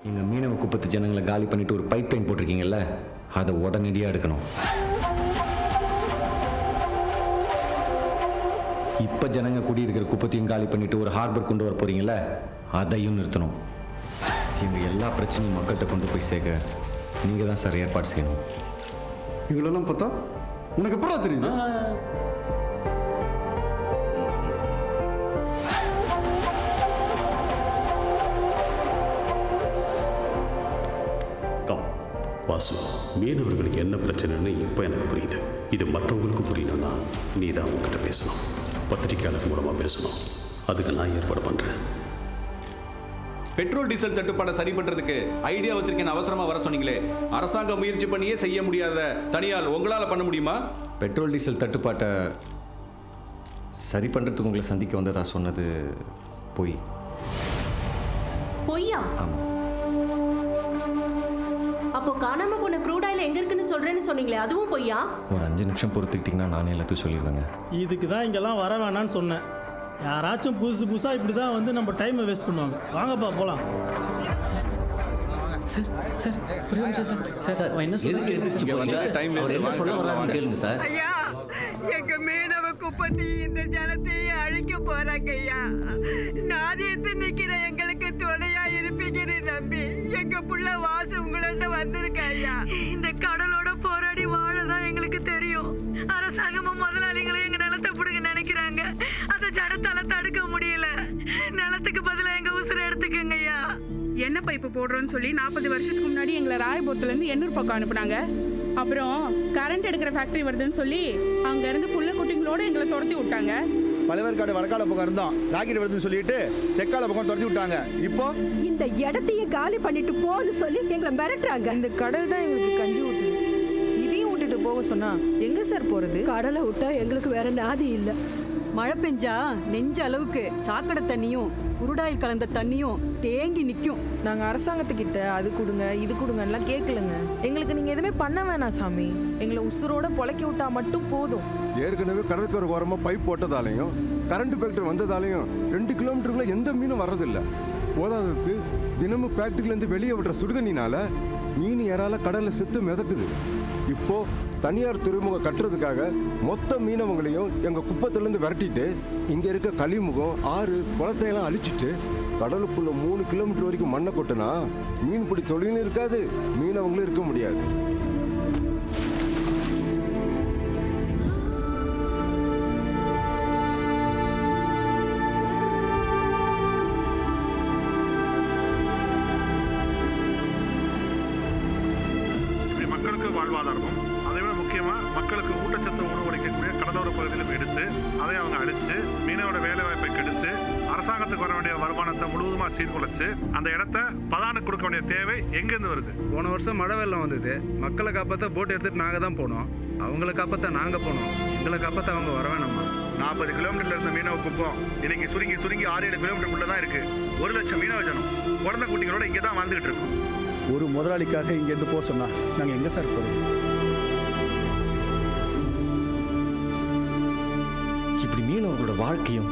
எங்கள் மீனவ குப்பத்து ஜனங்களை காலி பண்ணிட்டு ஒரு பைப் லைன் போட்டிருக்கீங்கல்ல, அதை உடனடியாக எடுக்கணும். இப்போ ஜனங்க குடியிருக்கிற குப்பத்தையும் காலி பண்ணிட்டு ஒரு ஹார்பர் கொண்டு வர போறீங்கல்ல, அதையும் நிறுத்தணும். எங்கள் எல்லா பிரச்சனையும் மக்கள்கிட்ட கொண்டு போய் சேர்க்க நீங்கள் தான் சார் ஏற்பாடு செய்யணும். இவங்களெல்லாம் பார்த்தா உனக்கு எப்படா தெரியுது? வாசு, மீனவர்களுக்கு என்ன பிரச்சனைன்னு இப்போ எனக்கு புரியுது. இது மற்றவங்களுக்கு புரியணும்னா நீ தான் அவங்ககிட்ட பேசணும், பத்திரிகையாளர் மூலமாக பேசணும். அதுக்கு நான் ஏற்பாடு பண்ணுறேன். பெட்ரோல் டீசல் தட்டுப்பாடை சரி பண்றதுக்கு ஐடியா வச்சிருக்கேன், அவசரமா வர சொன்னீங்களே. அரசாங்கம் முயற்சி பண்ணியே செய்ய முடியாத தனியால் உங்களால பண்ண முடியுமா? பெட்ரோல் டீசல் தட்டுப்பாட்டை சரி பண்ணுறதுக்கு உங்களை சந்திக்க வந்ததா சொன்னது பொய். பொய்யா? ஆமாம். அப்போ காணாம போன க்ரூட் ஆயில் எங்க இருக்குன்னு சொல்றேன்னு சொன்னீங்களே, அதுவும் பொய்யா? ஒரு 5 நிமிஷம் பொறுத்துக்கிட்டிங்கன்னா நானே எல்லாத்தையும் சொல்லிடுவேங்க. இதுக்கு தான் இங்கெல்லாம் வர வேணான்னு சொன்னேன். யாராச்சும் புதுசாக இப்படி தான் வந்து நம்ம டைமை வேஸ்ட் பண்ணுவாங்க. வாங்கப்பா போகலாம். சார் சார் ஒரு நிமிஷம் சார். சார் சார் என்ன சொல்ல கேளுங்க சார். ஐயா, எங்க மீனவ குப்பத்தி இந்த ஜனத்தையே அழிக்க போறாங்க ஐயா. நாதியத்து நிக்கிற எங்களுக்கு துணையா இருப்பீங்கன்னு நம்பி எங்க புள்ள வாசு உங்கள்ட்ட வந்திருக்க ஐயா. இந்த கடலோட போராடி வாழதான் எங்களுக்கு தெரியும். அரசாங்கமும் முதலாளிகளும் எங்க நிலத்தை புடுங்க நினைக்கிறாங்க. அந்த ஜனத்தால தடுக்க முடியல. நிலத்துக்கு பதிலா எங்க உசுரை எடுத்துக்கங்க ஐயா. எண்ணெய் பைப்பு போடுறோன்னு சொல்லி 40 வருஷத்துக்கு முன்னாடி எங்களை ராயபுரத்துலேருந்து எண்ணூர் பக்கம் அனுப்புனாங்க. அப்புறம் கரண்ட் எடுக்கிற ஃபேக்ட்ரி வருதுன்னு சொல்லி அங்கேருந்து புள்ள குட்டிங்களோட எங்களை துரத்தி விட்டாங்க. பழவேற்காடு வடக்கால பக்கம் இருந்தோம், ராக்கெட் வருதுன்னு சொல்லிட்டு தெற்கால பக்கம் துரத்தி விட்டாங்க. இப்போ இந்த இடத்தையே காலி பண்ணிட்டு போன்னு சொல்லி எங்களை மிரட்டுறாங்க. இந்த கடல் தான் எங்களுக்கு கஞ்சி ஊத்துது. இதையும் விட்டுட்டு போக சொன்னா எங்க சார் போறது? கடலை விட்டா எங்களுக்கு வேற நாதி இல்லை. மழை பெஞ்சா நெஞ்ச அளவுக்கு சாக்கடை தண்ணியும் உருடாயில் கலந்த தண்ணியும் தேங்கி நிற்கும். நாங்கள் அரசாங்கத்துக்கிட்ட அது கொடுங்க இது கொடுங்கலாம் கேட்கலங்க. எங்களுக்கு நீங்கள் எதுவுமே பண்ண வேணாம் சாமி. எங்களை உசுரோட பொழைக்க விட்டா மட்டும் போதும். ஏற்கனவே கடற்கரை ஓரமாக பைப் போட்டதாலையும் கரண்ட் ஃபேக்டரி வந்ததாலையும் 2 கிலோமீட்டருக்குள்ள எந்த மீனும் வர்றதில்லை. போதாததுக்கு தினமும் ஃபேக்டரியிலேருந்து வெளியே விடுற சுடுதண்ணினால மீன் யாரால கடலில் செத்து மிதக்குது. இப்போ தனியார் துறைமுகம் கட்டுறதுக்காக மொத்த மீனவங்களையும் எங்கள் குப்பத்திலேருந்து விரட்டிட்டு இங்கே இருக்க கழிமுகம் ஆறு குளத்தையெல்லாம் அழிச்சிட்டு கடலுக்குள்ள 3 கிலோமீட்டர் வரைக்கும் மண்ணை கொட்டினா மீன்பிடி தொழிலும் இருக்காது, மீனவங்களும் இருக்க முடியாது. மக்களுக்கு வாழ்வாதாரமும் அதை விட முக்கியமாக மக்களுக்கு ஊட்டச்சத்து உணவு அளிக்கக்கூடிய கடலோர பகுதியிலும் எடுத்து அதை அவங்க அழித்து மீனவோட வேலை வாய்ப்பை கெடுத்து அரசாங்கத்துக்கு வர வேண்டிய வருமானத்தை முழுவதுமாக சீர்குலைச்சு அந்த இடத்த பதானுக்கு கொடுக்க வேண்டிய தேவை எங்கேருந்து வருது? போன வருஷம் மழை வெள்ளம் வந்தது. மக்களை காப்பாற்ற போட் எடுத்துகிட்டு நாங்கள் தான் போனோம். அவங்கள காப்பாற்ற நாங்கள் போனோம். எங்களை காப்பாற்ற அவங்க வர வேணாமா? 40 கிலோமீட்டர்ல இருந்த மீனவ குப்பம் இன்னைக்கு சுருங்கி 6-7 கிலோமீட்டருக்குள்ள தான் இருக்கு. 1 லட்சம் மீனவ ஜனம் குழந்தை குட்டிகளோட இங்கே தான் வாழ்ந்துகிட்டு இருக்கோம். ஒரு முதலாளிக்காக இங்கேருந்து போக சொன்னா நாங்கள் எங்கே சார் போகிறோம்? இப்படி மீனவர்களோட வாழ்க்கையும்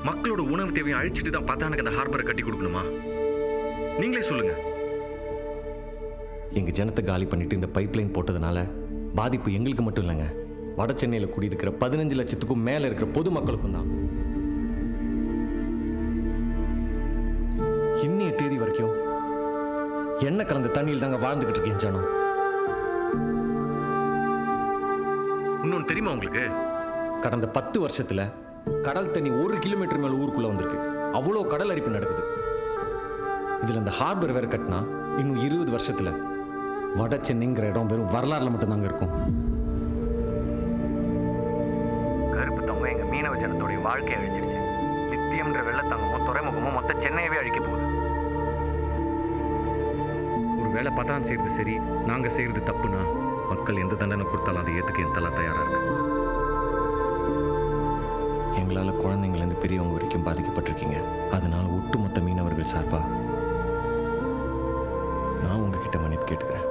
மக்களோட உணவு தேவையை அழிச்சிட்டு தான் பத்தானுக்கு அந்த ஹார்பரை கட்டி கொடுக்கணுமா? நீங்களே சொல்லுங்க. எங்க ஜனத்தை காலி பண்ணிட்டு இந்த பைப் லைன் போட்டதுனால பாதிப்பு எங்களுக்கு மட்டும் இல்லைங்க, வட சென்னையில் குடியிருக்கிற 15 லட்சத்துக்கும் மேல இருக்கிற பொதுமக்களுக்கும் தான். இன்னைய தேதி வரைக்கும் எண்ணெய் கலந்த தண்ணியில் தாங்க வாழ்ந்துகிட்டு இருக்கேன் ஜனம். இன்னொன்று தெரியுமா உங்களுக்கு? கடந்த 10 வருஷத்துல கடல் தண்ணி 1 கிலோமீட்டர் மேல ஊருக்குள்ள வந்திருக்கு. அவ்வளோ கடல் அரிப்பு நடக்குது. இதுல இந்த ஹார்பர் வேற கட்டினா இன்னும் 20 வருஷத்துல வட சென்னைங்கிற இடம் வெறும் வரலாறுல மட்டும்தாங்க இருக்கும். கருப்பு தங்கம் எங்க மீனவ ஜனத்தோடைய வாழ்க்கையை அழிச்சிருச்சு. லித்தியம்ன்ற வெள்ளத்தங்கமும் துறைமுகமும் மொத்த சென்னையவே அழிக்க போகுது. ஒரு வேலை பதான் செய்யறது சரி, நாங்க செய்யறது தப்புனா மக்கள் எந்த தண்டனை கொடுத்தாலும் அதை ஏத்துக்க என் தலை தயாரா இருக்கு. எங்களால் குழந்தைங்கள்லேருந்து பெரியவங்க வரைக்கும் பாதிக்கப்பட்டிருக்கீங்க. அதனால் ஒட்டுமொத்த மீனவர்கள் சார்பா நான் உங்ககிட்ட மன்னிப்பு கேட்டுக்கிறேன்.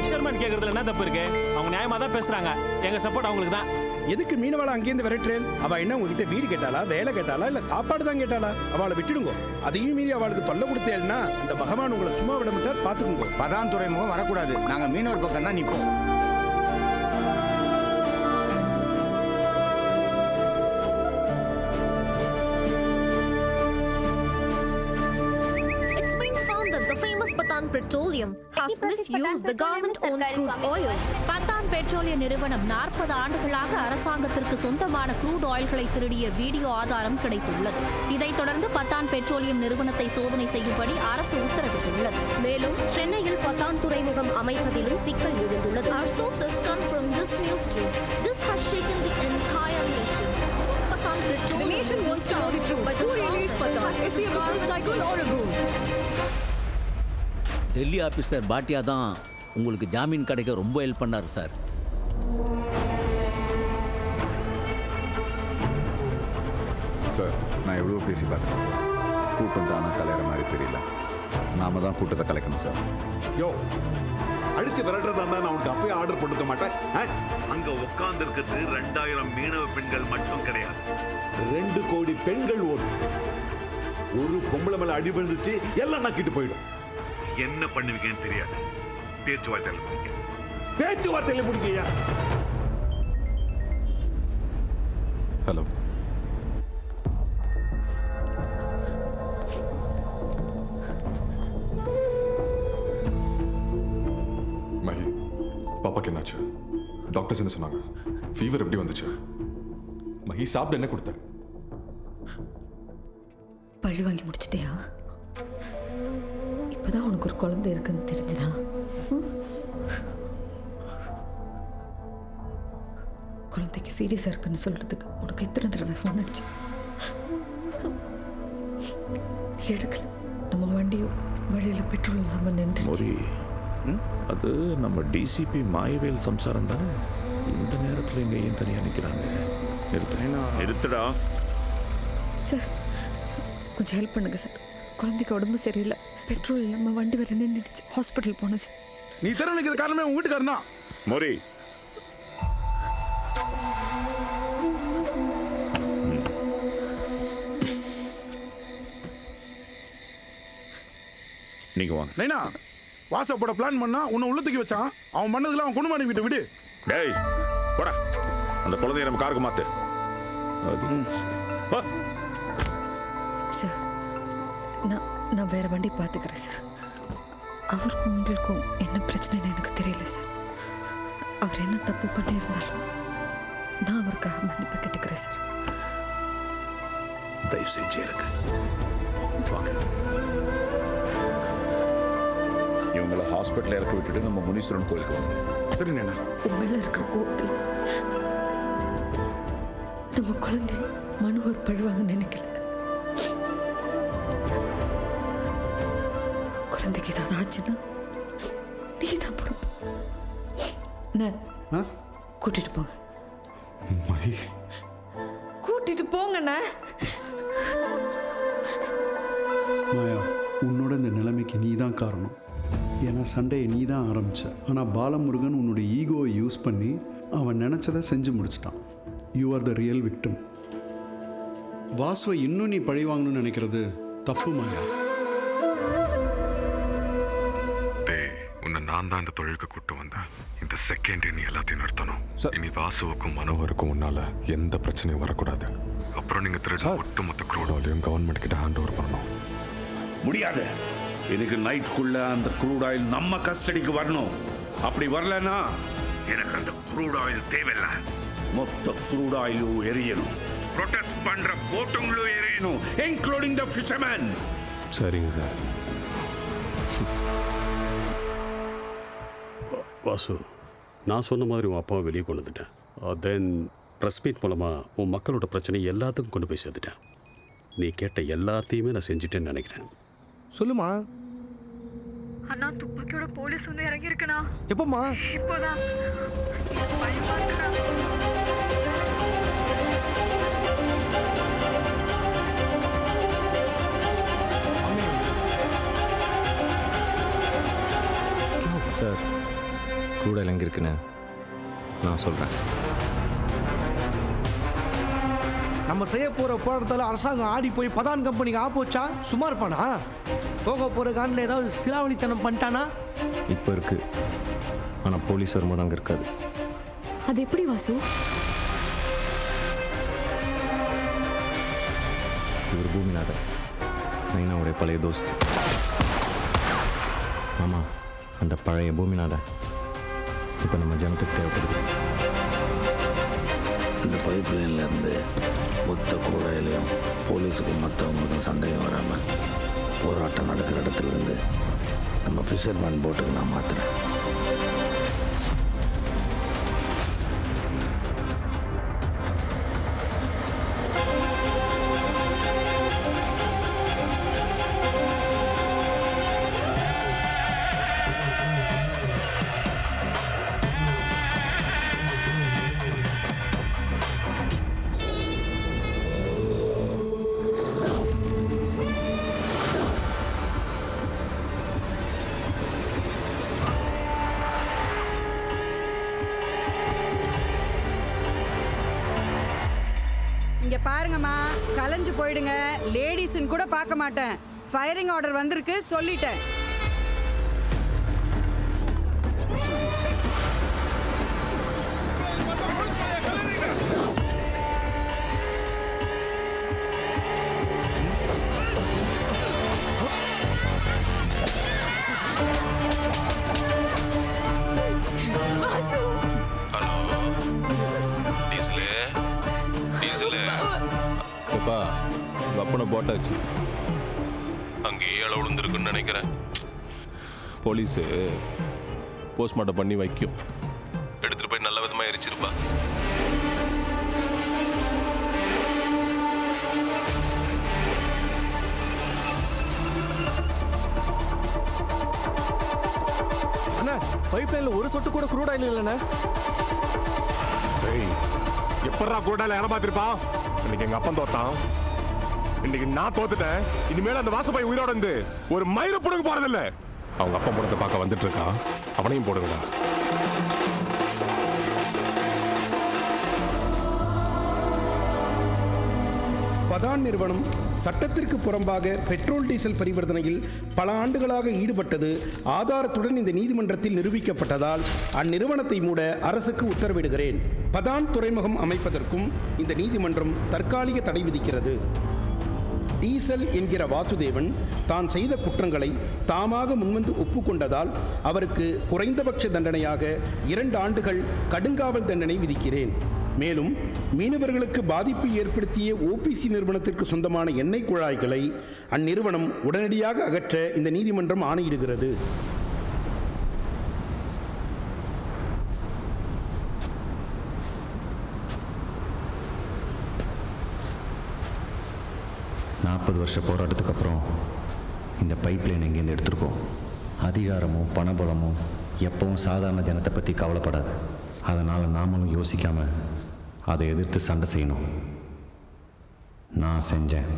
ஃபிஷர்மேன் கேட்கறதுல என்ன தப்பு இருக்கு? அவங்க நியாயமா தான் பேசுறாங்க. எங்க சப்போர்ட் அவங்களுக்கு தான். எதுக்கு மீனவாளை அங்கேருந்து விரட்டுறேன்? அவ என்ன உங்ககிட்ட வீடு கேட்டாளா, வேலை கேட்டாளா, இல்ல சாப்பாடு தான் கேட்டாளா? அவளை விட்டுடுங்க. அதையும் மீறி அவளுக்கு தொல்லை கொடுத்தேன்னா அந்த பகவான் உங்களை சும்மா விட மாட்டார், பாத்துக்கோங்க. பதான் துறைமுகம் வரக்கூடாது. நாங்க மீனவர் பக்கம் தான் நிற்போம். Petroleum has misused the government-owned crude oil. Pathaan பெட்ரோலிய நிறுவனம் 40 ஆண்டுகளாக அரசாங்கத்திற்கு சொந்தமான க்ரூட் ஆயில்களை திருடிய வீடியோ ஆதாரம் கிடைத்துள்ளது. இதைத் தொடர்ந்து பத்தான் பெட்ரோலியம் நிறுவனத்தை சோதனை செய்யும்படி அரசு உத்தரவிட்டுள்ளது. மேலும் சென்னையில் பத்தான் துறைமுகம் அமைப்பதிலும் சிக்கல் எழுந்துள்ளது. Our sources confirm this news too. This has shaken the entire nation. So Patan Petroleum. The nation wants to know the truth. But who really is Patan? Is he a business tycoon or a goon? Delhi officer Bhatia தான் உங்களுக்கு ஜாமீன் கிடைக்க ரொம்ப help பண்ணார் sir. Sir, நான் எவ்வளோ பேசி பார்த்தேன் சார். கூட்டம் தானே கலையிற மாதிரி தெரியல. நாம தான் கூட்டத்தை கலைக்கணும் சார். யோ, அடிச்சு விரட்டுறதா இருந்தா நான் உனக்கு அப்பயே ஆர்டர் போட்டுக்க மாட்டேன். அங்க உட்கார்ந்து இருக்கிறது 2000 மீனவ பெண்கள் மட்டும் கிடையாது. 2 கோடி பெண்கள் ஓட்டு. ஒரு பொம்பளை மேல அடி விழுந்துச்சு, எல்லாம் நக்கிட்டு போயிடும். என்ன பண்ணுவீங்கன்னு தெரியாது. பேச்சுவார்த்தையில் முடிங்க. பேச்சுவார்த்தையில் முடிங்கய்யா. ஹலோ. மஹி, பாப்பாக்கு என்னாச்சு? டாக்டர்ஸ் என்ன சொன்னாங்க? ஃபீவர் எப்படி வந்துச்சு? மஹி, சாப்பிட என்ன கொடுத்த? பழி வாங்கி முடிச்சிட்டியா? இப்பதான் உனக்கு ஒரு குழந்தை இருக்குன்னு தெரிஞ்சுதா? குழந்தைக்கு சீரியஸா இருக்குன்னு சொல்றதுக்கு உனக்கு எத்தனை தடவை ஃபோன் அடிச்சு எடுக்கல. நம்ம வண்டியும் வழியில பெட்ரோல் இல்லாம நின்றுச்சு. அது நம்ம டிசிபி மாயவேல் சம்சாரம் தானே. இந்த நேரத்தில் எங்க ஏன் தனியா நிற்கிறாங்க? நிறுத்துடா சார், கொஞ்சம் ஹெல்ப் பண்ணுங்க சார். குழந்தைக்கு உடம்பு சரியில்லை, பெட்ரோல் இல்லாமல் வண்டி வர நின்றுடுச்சு. ஹாஸ்பிட்டல் போனேன் சார். நீ தர நிற்கிறது காரணமே உங்க வீட்டுக்காரன் தான். மோரி, நீங்க வாங்க. நைனா, வாசப்போட பிளான் பண்ணா உன்னை உள்ளத்துக்கு வச்சான். அவன் பண்ணதுல அவன் குடும்பம் விட்டு விடு. டேய் போடா, அந்த குழந்தைய நம்ம காருக்கு மாத்து. சார், நான் வேற வண்டி பார்த்துக்கிறேன் சார். அவருக்கும் உங்களுக்கும் என்ன பிரச்சனைன்னு எனக்கு தெரியல சார். அவர் என்ன தப்பு பண்ணியிருந்தாலும் நான் அவருக்காக மன்னிப்பு கேட்டுக்கிறேன் சார். தயவு செஞ்சு இருக்கு. வாங்க. இவங்களை ஹாஸ்பிட்டல் இறக்கி விட்டுட்டு நம்ம முனீஸ்வரன் கோயிலுக்கு வாங்க. சரி நேனா. உண்மையில இருக்கிற கோவத்தில் நம்ம குழந்தை மனோகர் பழுவாங்கன்னு நினைக்கல. குழந்தைக்கு ஏதாவது ஆச்சுன்னா நீ தான் பொறுப்பு. கூட்டிட்டு போங்க. கூட்டிட்டு போங்கண்ணா. மாயா, உன்னோட இந்த நிலைமைக்கு நீ தான் காரணம். ஏன்னா சண்டையை நீ தான் ஆரம்பிச்ச. ஆனால் பாலமுருகன் உன்னுடைய ஈகோவை யூஸ் பண்ணி அவன் நினச்சதை செஞ்சு முடிச்சிட்டான். You are the real victim. வாசுவை இன்னும் நீ பழி வாங்கணும்னு நினைக்கிறது தப்பு மாயா. உன்னை நான் தான் இந்த தொழிலுக்கு கூட்டு வந்தேன். இந்த செகண்ட் நீ எல்லாத்தையும் நிறுத்தணும். இனி வாசுவுக்கும் மனோகருக்கும் உன்னால எந்த பிரச்சனையும் வரக்கூடாது. அப்புறம் நீங்க திருட ஒட்டுமொத்த க்ரூட் ஆயிலையும் கவர்மெண்ட் கிட்ட ஹேண்ட் ஓவர் பண்ணணும். முடியாது. எனக்கு நைட்டுக்குள்ள அந்த க்ரூட் ஆயில் நம்ம கஸ்டடிக்கு வரணும். அப்படி வரலன்னா எனக்கு அந்த க்ரூட் ஆயில் தேவையில்லை. மொத்த க்ரூட் ஆயிலும் எரியணும். ப்ரொடெஸ்ட் பண்ற போட்டுங்களும் எரியணும், இன்க்ளூடிங் த ஃபிஷர்மேன். சரிங்க சார். வாசு, நான் சொன்ன மாதிரி உன் அப்பாவை வெளியே கொண்டு வந்துட்டேன். தென் ப்ரெஸ் மீட் மூலமாக உன் மக்களோட பிரச்சனை எல்லாத்துக்கும் கொண்டு போய் சேர்த்துட்டேன். நீ கேட்ட எல்லாத்தையுமே நான் செஞ்சுட்டேன்னு நினைக்கிறேன். சொல்லுமா. அண்ணா, துப்பாக்கியோட போலீஸ் வந்து இறங்கி இருக்கனா? எப்பமா? இப்போதான். சார், க்ரூட் ஆயில் எங்கே இருக்குன்னு நான் சொல்கிறேன். நம்ம செய்ய போகிற போராட்டத்தால் அரசாங்கம் ஆடி போய் பதான் கம்பெனிக்கு ஆப்போச்சா சும்மா இருப்பானா? போக போகிற காண்டில் ஏதாவது சிலாவணித்தனம் பண்ணிட்டானா? இப்போ இருக்குது, ஆனால் போலீஸ் வரும்போது அங்கே இருக்காது. அது எப்படி வாசு? இவர் பூமிநாதன், நைனாவுடைய பழைய தோஸ்து. ஆமாம், அந்த பழைய பூமிநாதன் இப்போ நம்ம ஜனத்துக்கு தேவைப்படுது. இந்த பைப் லைன்லேருந்து மொத்த கூடையிலையும் போலீஸுக்கும் மற்றவங்களுக்கும் சந்தேகம் வராமல் போராட்டம் நடக்கிற இடத்துலேருந்து நம்ம ஃபிஷர்மேன் போட்டுக்கு நான் மாற்றுறேன். இங்க பாருங்கம்மா, கலைஞ்சு போயிடுங்க. லேடிஸ்ன்னு கூட பார்க்க மாட்டேன். ஃபயரிங் ஆர்டர் வந்திருக்கு, சொல்லிட்டேன். எப்பா உங்கள் அப்பனை போட்டாச்சு, அங்கேயே இழ விழுந்துருக்குன்னு நினைக்கிறேன். போலீஸு போஸ்ட்மார்ட்டம் பண்ணி வைக்கும், எடுத்துகிட்டு போய் நல்ல விதமாக எரிச்சிருப்பா. அண்ணா, பைப் லைனில் ஒரு சொட்டு கூட க்ரூட் ஆயில் இல்லைண்ணே. எப்படா கூடால ஏமாத்திருப்பா? இன்னைக்கு எங்க அப்பன் தோத்தான், இன்னைக்கு நான் தோத்துட்டேன். இனிமேல் அந்த வாசப்பை உயிரோட இருந்து ஒரு மயிரை புடுங்க போறதில்ல. அவங்க அப்பா படத்தை பார்க்க வந்துட்டு இருக்கான், அவனையும் போடுங்கடா. பதான் நிறுவனம் சட்டத்திற்கு புறம்பாக பெட்ரோல் டீசல் பரிவர்த்தனையில் பல ஆண்டுகளாக ஈடுபட்டது ஆதாரத்துடன் இந்த நீதிமன்றத்தில் நிரூபிக்கப்பட்டதால் அந்நிறுவனத்தை மூட அரசுக்கு உத்தரவிடுகிறேன். பதான் துறைமுகம் அமைப்பதற்கும் இந்த நீதிமன்றம் தற்காலிக தடை விதிக்கிறது. டீசல் என்கிற வாசுதேவன் தான் செய்த குற்றங்களை தாமாக முன்வந்து ஒப்புக்கொண்டதால் அவருக்கு குறைந்தபட்ச தண்டனையாக 2 ஆண்டுகள் கடுங்காவல் தண்டனை விதிக்கிறேன். மேலும் மீனவர்களுக்கு பாதிப்பு ஏற்படுத்திய ஓபிசி நிறுவனத்திற்கு சொந்தமான எண்ணெய் குழாய்களை அந்நிறுவனம் உடனடியாக அகற்ற இந்த நீதிமன்றம் ஆணையிடுகிறது. வருஷ போராட்டத்துக்கு அப்புறம் இந்த பைப் லைன் எங்கேருந்து எடுத்திருக்கோம். அதிகாரமும் பணபலமும் எப்பவும் சாதாரண ஜனத்தை பற்றி கவலைப்படாது. அதனால் நாமளும் யோசிக்காமல் அதை எதிர்த்து சண்டை செய்யணும். நான் செஞ்சேன்.